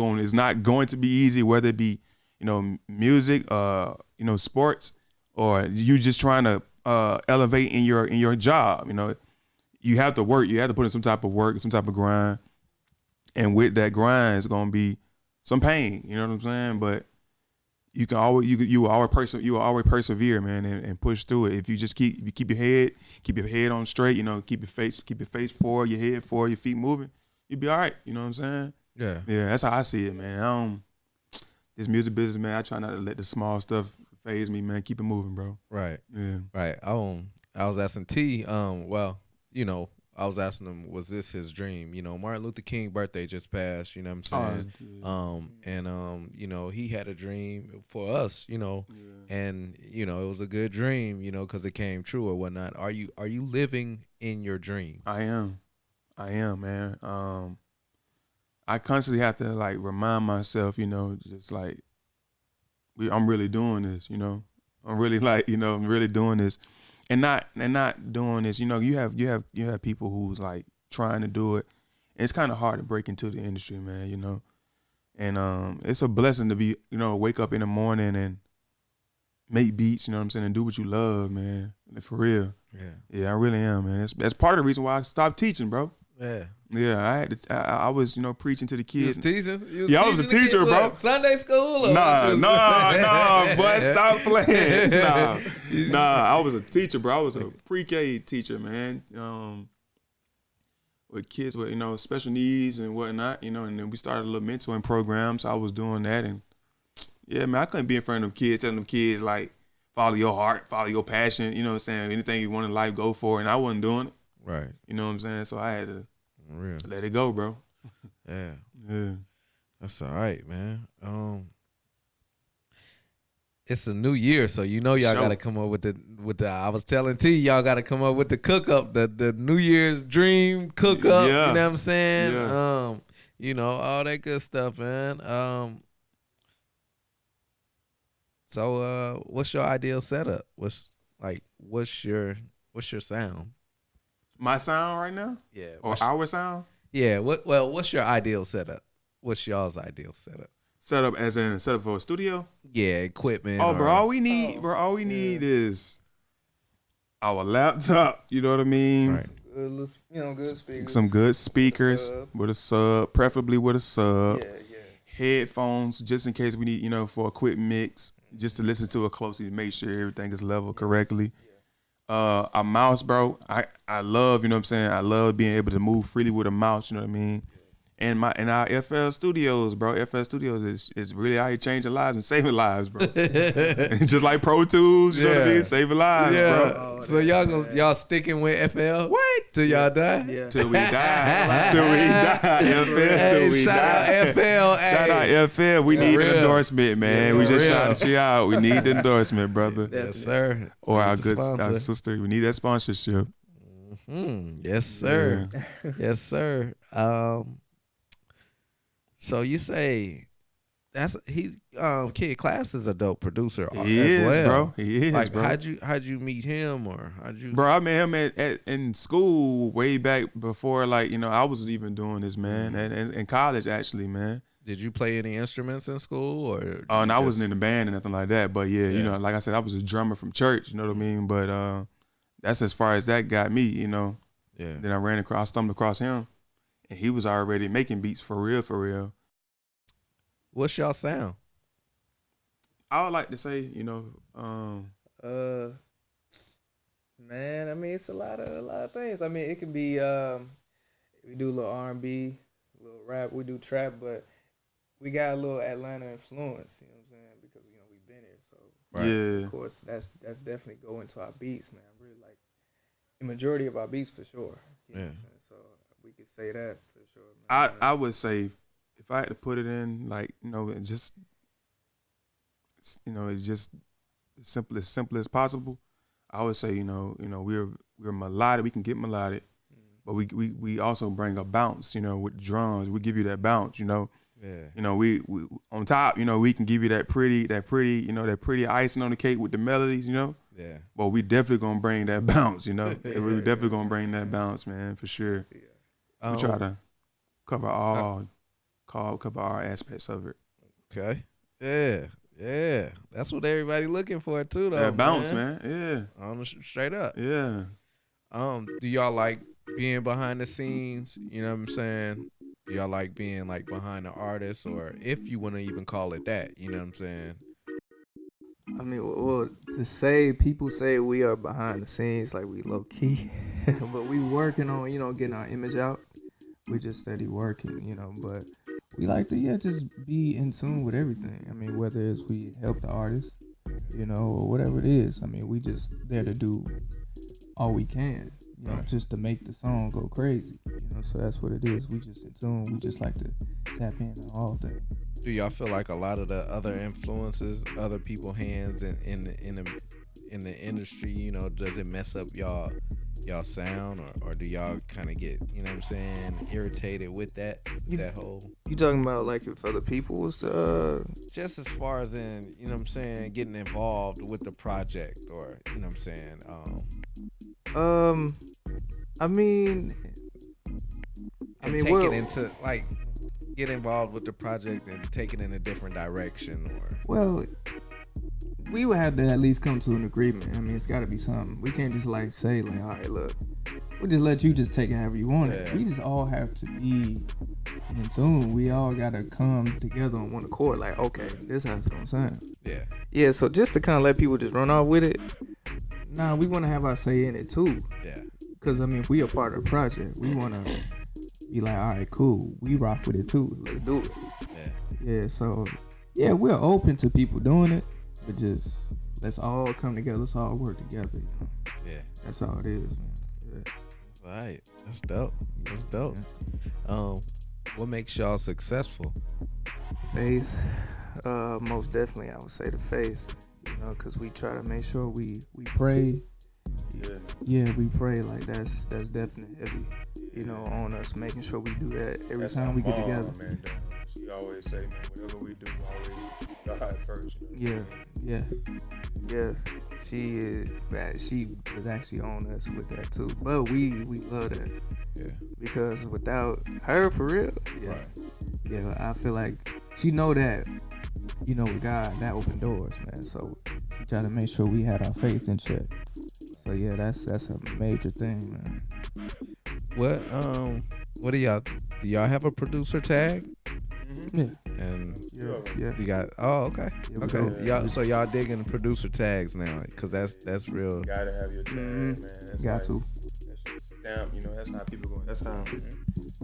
going to be easy, whether it be, you know, music, you know, sports, or you just trying to elevate in your job. You know, you have to work. You have to put in some type of work, some type of grind, and with that grind, it's gonna be some pain. You know what I'm saying? But you can always you will always persevere, man, and push through it. If you just keep your head on straight, you know, keep your face forward, your head forward, your feet moving, you'll be all right. You know what I'm saying? Yeah. Yeah, that's how I see it, man. This music business, man, I try not to let the small stuff phase me, man. Keep it moving, bro. Right. Yeah. Right. I was asking T, well, you know, I was asking him, was this his dream? You know, Martin Luther King birthday just passed, you know what I'm saying? And you know, he had a dream for us, you know, and, you know, it was a good dream, you know, because it came true or whatnot. Are you living in your dream? I am, man. I constantly have to, like, remind myself, you know, just like, I'm really doing this, you know. I'm really, like, you know, I'm really doing this. And not doing this, you know, you have people who's like trying to do it. And it's kind of hard to break into the industry, man, you know. And it's a blessing to be, you know, wake up in the morning and make beats, you know what I'm saying, and do what you love, man. For real. Yeah, I really am, man. That's part of the reason why I stopped teaching, bro. Yeah, I was, you know, preaching to the kids. You was teaching? Yeah, I was a teacher, bro. Sunday school? Or Nah, boy, stop playing. Nah, I was a teacher, bro. I was a pre-K teacher, man. With kids with, you know, special needs and whatnot, you know, and then we started a little mentoring program, so I was doing that. And yeah, man, I couldn't be in front of them kids, telling them kids, like, follow your heart, follow your passion, you know what I'm saying? Anything you want in life, go for it. And I wasn't doing it. Right. You know what I'm saying? So I had to let it go, bro. Yeah. Yeah. That's all right, man. It's a new year, so you know y'all gotta come up with the I was telling T, y'all gotta come up with the cook up, the New Year's dream cook up. Yeah. You know what I'm saying? Yeah. You know, all that good stuff, man. So what's your ideal setup? What's your sound? My sound right now? Yeah. Or our sound? Yeah. What's your ideal setup? What's y'all's ideal setup? Setup as in setup for a studio? Yeah, equipment. Bro, all we need is our laptop. You know what I mean? Right. Good speakers. Some good speakers with a sub, preferably with a sub. Yeah. Headphones, just in case we need, you know, for a quick mix, just to listen to it closely to make sure everything is leveled correctly. A mouse, bro. I love, you know what I'm saying? I love being able to move freely with a mouse, you know what I mean? And our FL Studios, bro. FL Studios is really out here changing lives and saving lives, bro. Just like Pro Tools, you know what I mean? Saving lives, bro. So y'all sticking with FL? What? Till y'all die? Yeah. Till we die. Till we die. FL, till we shout die. out FL. Shout out FL. We need an endorsement, man. Yeah, we just real. shouted you out. We need the endorsement, brother. Yes, sir. Or our sponsor. sister. We need that sponsorship. Yes, sir. Yeah. Yes, sir. So you say Kid Class is a dope producer He as is, well. bro. He is, like, bro. how'd you meet him, or how'd you? Bro, I met him in school way back before, like, you know, I wasn't even doing this, man. And in college, actually, man. Did you play any instruments in school, or? Oh, and I wasn't in the band or nothing like that. But yeah, you know, like I said, I was a drummer from church. You know what I mean? But that's as far as that got me. You know. Yeah. Then I stumbled across him, and he was already making beats for real, for real. What's y'all sound? I would like to say, you know, Man, I mean, it's a lot of things. I mean, it could be we do a little R&B, a little rap, we do trap, but we got a little Atlanta influence. You know what I'm saying? Because we've been here, so Yeah. of course that's definitely go into our beats, man. Really like the majority of our beats for sure. You know what I'm saying? So we could say that for sure. Man. I would say if I had to put it in, like, it just it's just simple as possible. I would say we're melodic. We can get melodic, but we also bring a bounce. With drums, we give you that bounce. Yeah. We on top. We can give you that pretty that pretty icing on the cake with the melodies. Yeah. But we definitely gonna bring that bounce. We definitely gonna bring that bounce, man, for sure. Yeah. We try to cover all aspects of it. Okay. Yeah. Yeah. That's what everybody looking for too, though. That bounce, man. Yeah. Straight up. Yeah. Do y'all like being behind the scenes? You know what I'm saying? Do y'all like being like behind the artist, or if you want to even call it that? You know what I'm saying? I mean, well, people say we are behind the scenes, like we low key, but we working on, getting our image out. We just steady working, but we like to, just be in tune with everything. I mean, whether it's we help the artist, or whatever it is. I mean, we just there to do all we can, just to make the song go crazy, so that's what it is. We just in tune. We just like to tap in on all things. Do y'all feel like a lot of the other influences, other people's hands in the industry, does it mess up y'all sound, or do y'all kind of get, irritated with that whole? You talking about like if other people was Just as far as in, getting involved with the project, or I mean, take it into like get involved with the project and take it in a different direction, or well, we would have to at least come to an agreement. I mean, it's got to be something. We can't just like say like, all right, look, we'll just let you just take it however you want it. We just all have to be in tune. We all gotta come together on one accord. Like, okay, this is how it's gonna sound. Yeah. So just to kind of let people just run off with it. Nah, we want to have our say in it too. Yeah. Because I mean, if we are part of the project, we want to be like, all right, cool, we rock with it too. Let's do it. Yeah. So yeah, we're open to people doing it, but just let's all come together. Let's all work together. Yeah. That's all it is, man. Yeah. All right. That's dope. Yeah. What makes y'all successful? Face, most definitely, I would say the face. Because we try to make sure we pray. Yeah, we pray. Like that's definitely heavy. On us, making sure we do that every time we get together. Man, she always say, man, whatever we do, always God first. Yeah. She was actually on us with that too. But we love that. Yeah. Because without her, for real. Yeah. I feel like she know that. With God, that opened doors, man. So she tried to make sure we had our faith in check. So yeah, that's a major thing, man. What do y'all have a producer tag? Yeah. And Yeah. you got okay. Yeah, Okay. yeah. So y'all digging producer tags now, because that's real. You gotta have your tag, man. That's Got to. That's your stamp. That's how people go. That's how.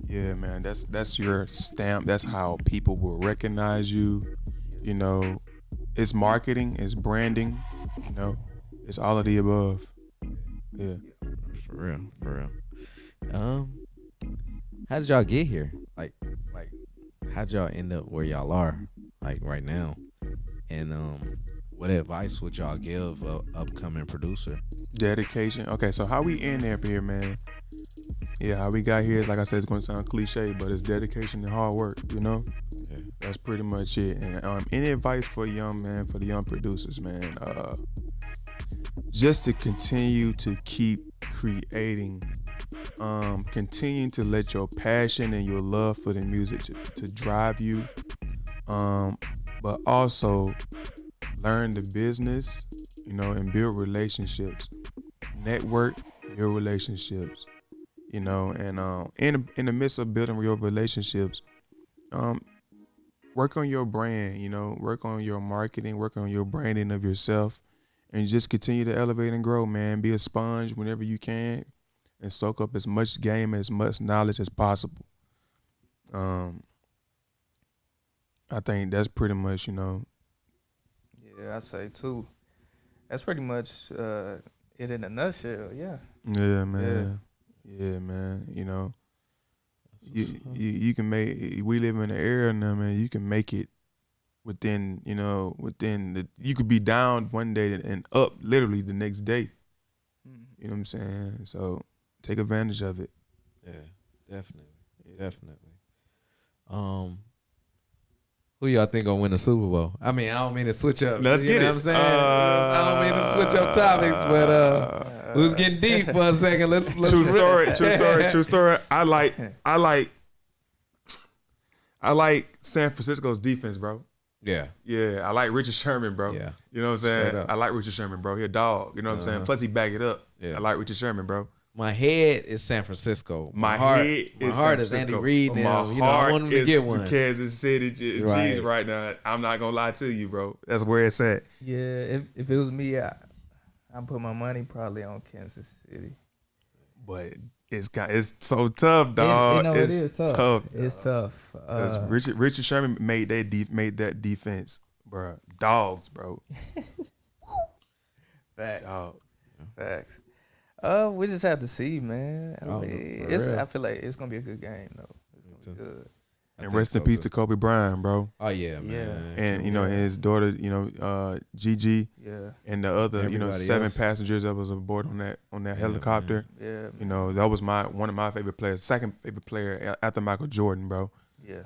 Yeah, man. That's your stamp. That's how people will recognize you. It's marketing, it's branding. It's all of the above. Yeah. For real. How did y'all get here? Like, how'd y'all end up where y'all are, like right now? And what advice would y'all give a upcoming producer? Dedication. Okay, so how we end up here, man? Yeah, how we got here is, like I said, it's going to sound cliche, but it's dedication and hard work. Yeah, that's pretty much it. And any advice for the young producers, man? Just to continue to keep creating. Continue to let your passion and your love for the music to drive you, but also learn the business, and build relationships, network, build relationships, and in the midst of building your relationships, work on your brand, work on your marketing, work on your branding of yourself, and just continue to elevate and grow, man. Be a sponge whenever you can, and soak up as much game, as much knowledge as possible. I think that's pretty much, you know. Yeah, I say too. That's pretty much it in a nutshell. Yeah. Yeah, man. Yeah, man. You know, you can make. We live in an era now, man. You can make it within, you know, you could be down one day and up literally the next day. You know what I'm saying? So take advantage of it. Yeah, definitely. Who y'all think gonna win the Super Bowl? I mean, I don't mean to switch up. Let's get it. You know what I'm saying? I don't mean to switch up topics, but we was getting deep for a second. Let's true story. I like San Francisco's defense, bro. Yeah. Yeah, I like Richard Sherman, bro. Yeah. You know what I'm saying? I like Richard Sherman, bro. He a dog. You know what I'm saying? Plus he back it up. Yeah. I like Richard Sherman, bro. My head is San Francisco. My heart is Andy Reid. Now, you know, I want him to get one. Kansas City Chiefs right now. I'm not gonna lie to you, bro. That's where it's at. Yeah, if it was me, I'd put my money probably on Kansas City. But it's so tough, dog. It is tough. It's tough. Richard Sherman made that defense, bro. Dogs, bro. Facts. Dog. Facts. We just have to see, man. I feel like it's gonna be a good game, though. It's gonna be good. And rest in peace to Kobe Bryant, bro. Oh yeah, man. And you know, his daughter, you know, Gigi. Yeah. And the other, Everybody you know, 7 else. passengers that was aboard on that helicopter. Yeah. You know, that was one of my favorite players, second favorite player after Michael Jordan, bro. Yeah.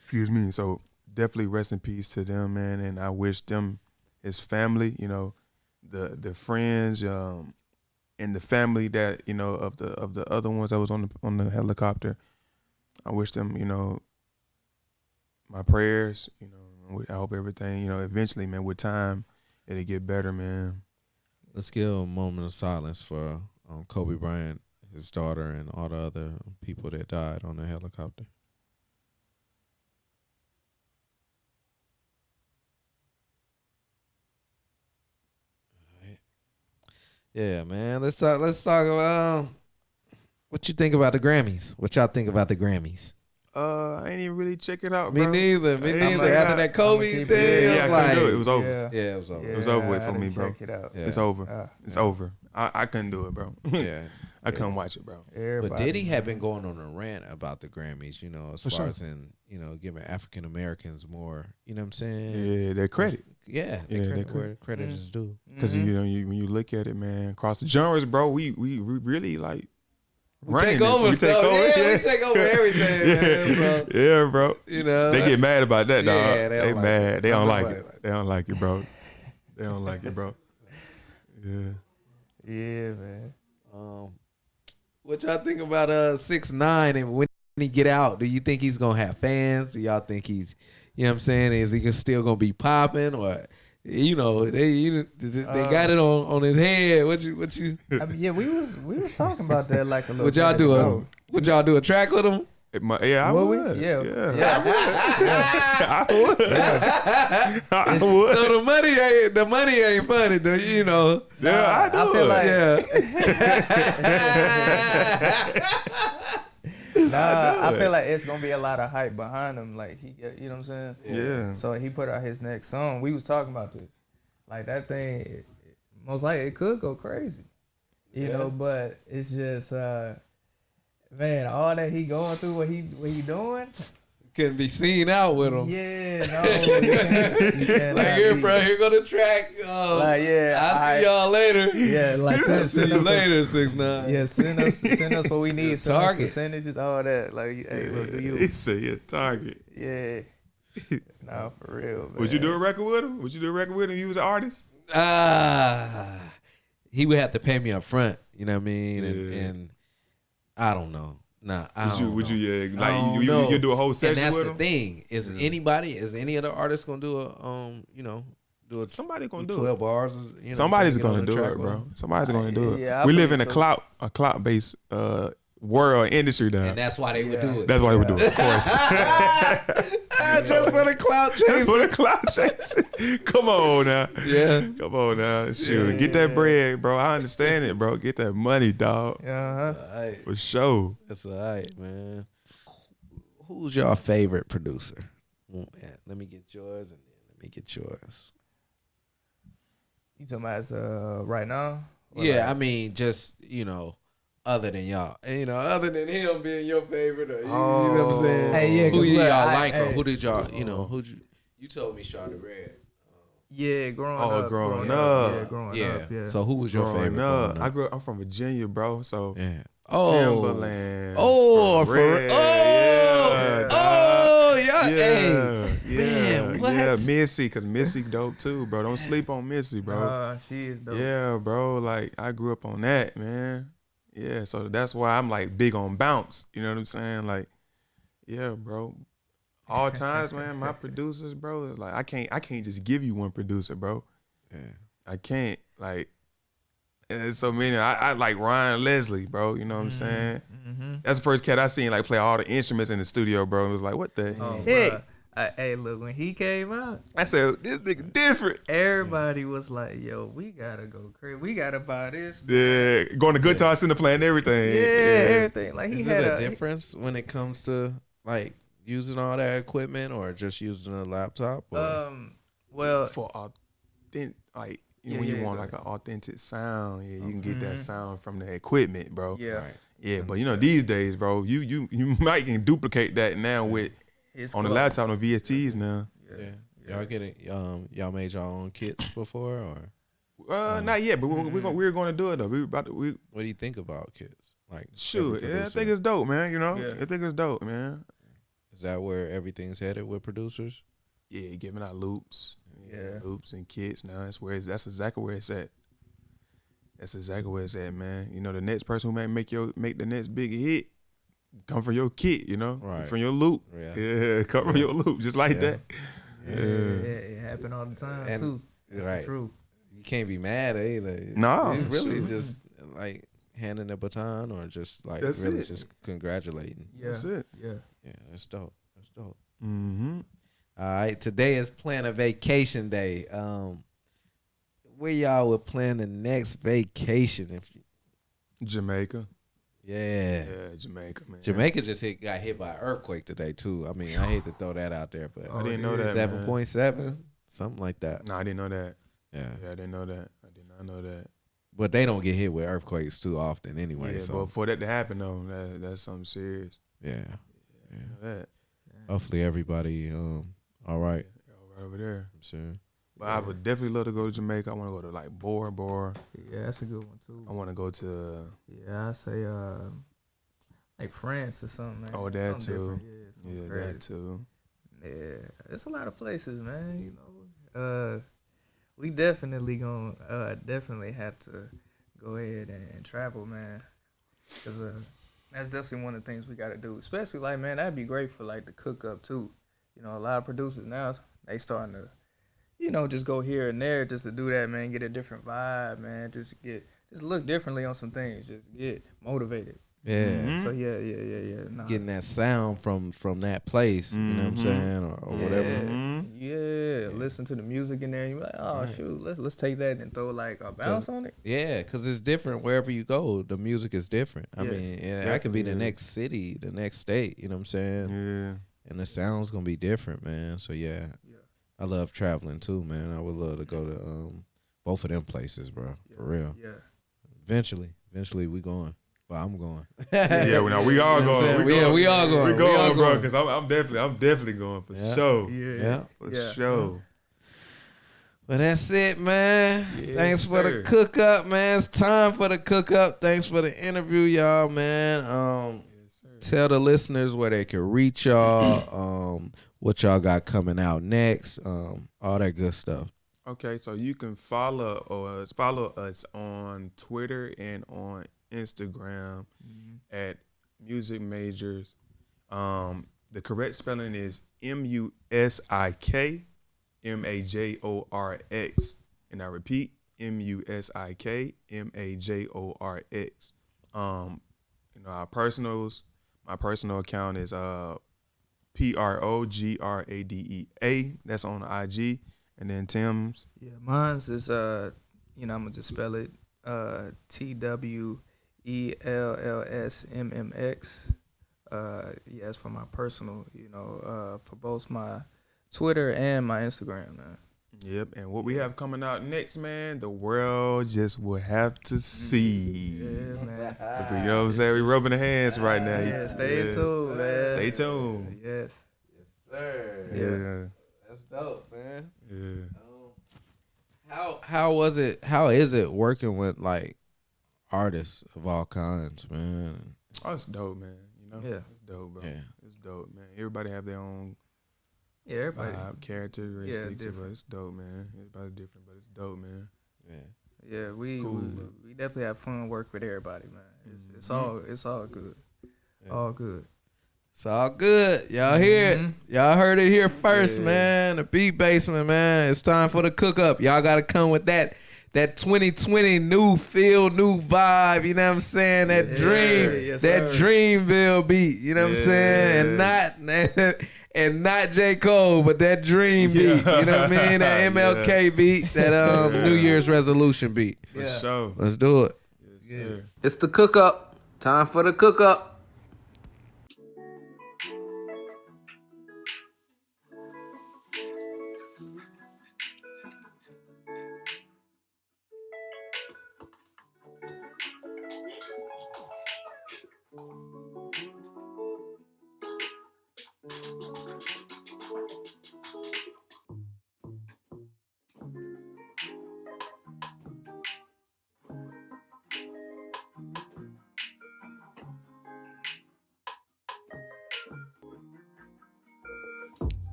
Excuse me. So definitely rest in peace to them, man. And I wish them, his family, you know, the friends, and the family that, you know, of the other ones that was on the helicopter. I wish them, you know, my prayers. You know, I hope everything, you know, eventually, man, with time, it'll get better, man. Let's give a moment of silence for Kobe Bryant, his daughter, and all the other people that died on the helicopter. Yeah, man. Let's talk about what you think about the Grammys. What y'all think about the Grammys? I ain't even really check it out, Me bro. neither. After that Kobe thing, I couldn't do it. It was over. Yeah, it was over. It was over with for me, bro. Check it out. Yeah. It's over. It's over. I couldn't do it, bro. Yeah. I couldn't watch it, bro. But Diddy had been going on a rant about the Grammys, you know, as For far sure. as in, you know, giving African Americans more, you know what I'm saying? Yeah, their credit. Yeah, their where credit is due. Because you know, when you look at it, man, across the genres, bro, we really like running take over this. stuff. Yeah, we take over everything, man. So, yeah, bro. you know, They get mad about that, dog. Yeah, they don't like mad. it. They don't like Nobody it. like it. They don't like it, bro. They don't like it, bro. Yeah. Yeah, man. What y'all think about 6ix9ine and when he get out? Do you think he's gonna have fans? Do y'all think he's, you know what I'm saying? Is he still gonna be popping, or you know they got it on his head? What you? I mean, yeah, we was talking about that like a little. Would y'all bit do ago. Would y'all do a track with him? I Will would. we? Yeah. I would. I would. So the money ain't funny, though. You know. Yeah, I do. I feel like I feel like it's gonna be a lot of hype behind him. Like you know what I'm saying? Yeah. So he put out his next song. We was talking about this. Like that thing, most likely it could go crazy. You know, but it's just man, all that he going through, what he doing. Couldn't be seen out with him. Yeah, no. You can't Like here go the track. Like I'll see y'all later. Yeah, like See send you us later, 6ix9ine. Yeah, send us what we need. Send us Target. percentages, all that. Like, hey, look, do you? It's a target. Yeah. Nah, for real, man. Would you do a record with him? Would you do a record with him if you was an artist? He would have to pay me up front. You know what I mean? Yeah. And I don't know. Nah, Would you you do a whole And session that's with the him? thing. Is any other artist gonna do a Somebody gonna do 12 it. bars? You know, Somebody's get on gonna the do track it, with bro. him? Somebody's gonna do it. Yeah, I We live in believe a so. clout based world industry down. And that's why they would do it. That's why they would do it, of course. Just for the clout chase. Just for the clout chase. Come on now. Yeah. Come on now. Shoot. Get that bread, bro. I understand it, bro. Get that money, dog. Uh-huh. All right. For sure. That's all right, man. Who's your favorite producer? Let me get yours and then let me get yours. You talking about right now? Or Yeah, like, I mean, just, other than y'all. Other than him being your favorite, or you know what I'm saying? Hey, yeah, who look, y'all like, or hey. who did y'all, who'd you told me Shawty Red. yeah, growing up. Growing up. Yeah, growing up. Yeah. So who was your favorite growing up? I'm from Virginia, bro. So Yeah. Timberland. Oh, for Red, yeah. Hey. Yeah, Man, what? yeah, Missy, cause Missy dope too, bro. Don't sleep on Missy, bro. She is dope. Yeah, bro. Like I grew up on that, man. Yeah, so that's why I'm like big on bounce. You know what I'm saying? Like, yeah, bro. All times, man. My producers, bro. Like I can't just give you one producer, bro. Yeah. I can't. Like, and there's so many. I like Ryan Leslie, bro. You know what I'm saying? Mm-hmm. That's the first cat I seen like play all the instruments in the studio, bro. It was like, what the Oh, heck? bruh. Hey, look, when he came out, I said, this nigga different. everybody was like, yo, we gotta go crazy. We gotta buy this. Yeah, going to Guitar Center playing everything. Yeah, everything. Like he Is had it a a difference when it comes to like using all that equipment or just using a laptop? Or? well, For authentic, like Yeah, when you yeah, want go like an authentic sound, yeah, you can get that sound from the equipment, bro. yeah, Right. Yeah, but these days, bro, you might can duplicate that now with it's on the close. laptop on VSTs now. Yeah. Y'all getting y'all made y'all own kits before, or Not yet, but we're going to do it though. what do you think about kits? Like, Shoot, every yeah, I producer? think it's dope, man. Yeah. I think it's dope, man. Is that where everything's headed with producers? Yeah, giving out loops, Yeah. loops and kits. Now that's exactly where it's at. That's exactly where it's at, man. The next person who might make the next big hit come from your kit, Right. from your loop. Yeah. Come from your loop, just like that. Yeah, it happened all the time And- too. That's right. the truth. You can't be mad either. No, It's really shoot. just like handing the baton, or just like That's really it. just congratulating. Yeah, That's it. yeah. Yeah, that's dope. That's dope. Mm-hmm. All right, today is plan a vacation day. Where y'all would plan the next vacation? If Jamaica. yeah. Yeah, Jamaica, man. Jamaica just got hit by an earthquake today too. I mean, I hate to throw that out there, but I didn't know that, 7.7, something like that. No, I didn't know that. Yeah, Yeah, I didn't know that. I did not know that. but they don't get hit with earthquakes too often anyway. Yeah, so but for that to happen though, that's something serious. yeah. I know that. Hopefully everybody all right. Right over there. I'm sure. But I would definitely love to go to Jamaica. I want to go to like Bora Bora. Yeah, that's a good one too. I want to go to Yeah, I say like France or something. Man. that Something too. different. Yeah, something crazy. that too. Yeah, it's a lot of places, man. We definitely gonna definitely have to go ahead and travel, man. Cause that's definitely one of the things we gotta do. Especially like, man, that'd be great for like the cook up too. A lot of producers now they starting to, just go here and there just to do that, man. Get a different vibe, man. Just look differently on some things. Just get motivated. Yeah. Mhm. So yeah. Nah. Getting that sound from that place, you know what I'm saying, or whatever. Yeah, listen to the music in there, and you're like, oh shoot, let's take that and throw like a bounce on it. Yeah, because it's different wherever you go. The music is different. I Yeah, mean, that could be the definitely next city, the next state. You know what I'm saying? Yeah. And the sound's gonna be different, man. So yeah, I love traveling too, man. I would love to go to both of them places, bro. For real. Yeah. Eventually we going. Well, I'm going. Yeah, we all You know what I'm going. saying? We all going. We We all going, bro. going. Because I'm definitely going for Yeah. sure. Yeah. For Yeah. sure. Well, that's it, man. Yes, Thanks for the sir. cook up, man. It's time for the cook up. Thanks for the interview, y'all, man. Tell the listeners where they can reach y'all, what y'all got coming out next, all that good stuff. Okay, so you can follow us on Twitter and on Instagram at Musik Majors. The correct spelling is MUSIK MAJORX, and I repeat, MUSIK MAJORX. You know, our personals. My personal account is PROGRADEA. That's on IG. And then Tim's. Yeah, mine's is I'm gonna just spell it TWELLSMMX. Yeah, it's for my personal, for both my Twitter and my Instagram, man. Yep, and what we have coming out next, man, the world just will have to see. Yeah, man. You know what I'm saying? We rubbing the hands right now. Yeah, stay tuned, man. Stay tuned. Yes. Yes, sir. Yeah. That's dope, man. Yeah. How was it? How is it working with like artists of all kinds, man? Oh, it's dope, man. You know? Yeah. It's dope, bro. Yeah. It's dope, man. Everybody have their own Everybody. characteristics, Yeah, but it's dope, man. Everybody's different, but it's dope, man. Yeah. Yeah, we definitely have fun work with everybody, man. It's all good. Yeah. All good. It's all good. Y'all hear it. Y'all heard it here first, man. The Beat Basement, man. It's time for the cook up. Y'all got to come with that 2020 new feel, new vibe. You know what I'm saying? That dream, that Dreamville beat. You know what I'm saying? And not J. Cole, but that dream beat. You know what I mean? That MLK beat. That New Year's resolution beat. For sure. Let's do it. Yes, sir. It's the cook up. Time for the cook up.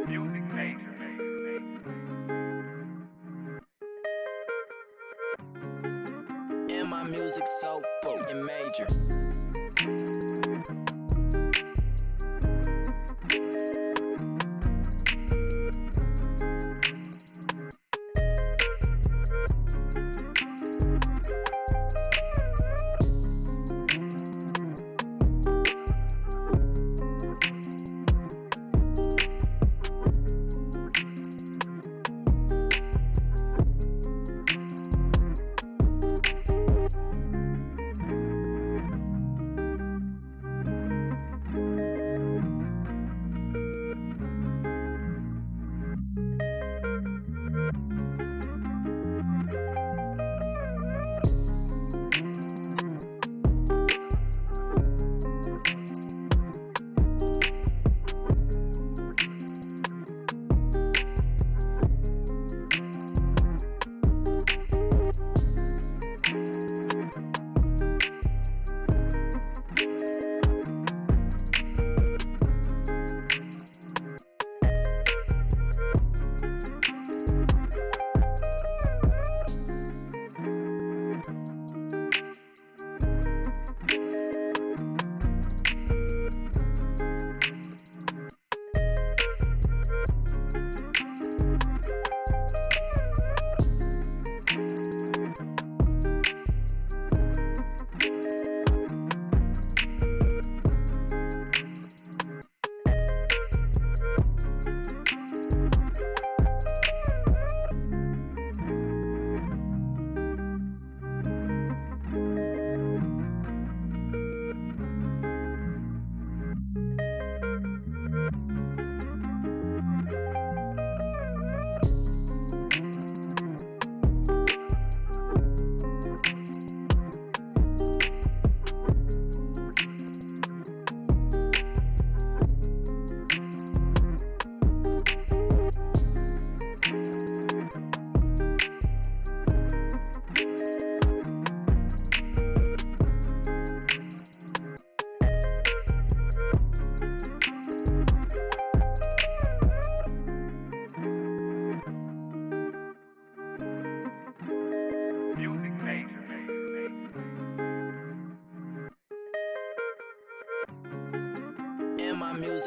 Musik Major. And my music so fucking major.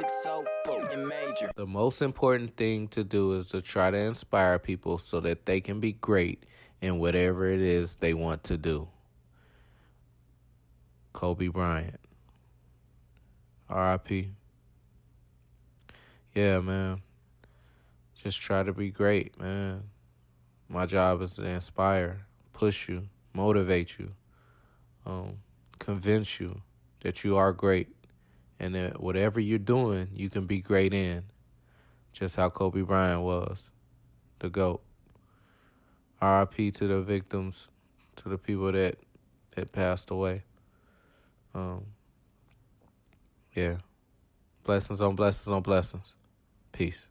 music so fucking major. The most important thing to do is to try to inspire people so that they can be great in whatever it is they want to do. Kobe Bryant. R.I.P. Yeah, man. Just try to be great, man. My job is to inspire, push you, motivate you, convince you that you are great and that whatever you're doing, you can be great in. Just how Kobe Bryant was, the GOAT. R.I.P. to the victims, to the people that passed away. Yeah. Blessings on blessings on blessings. Peace.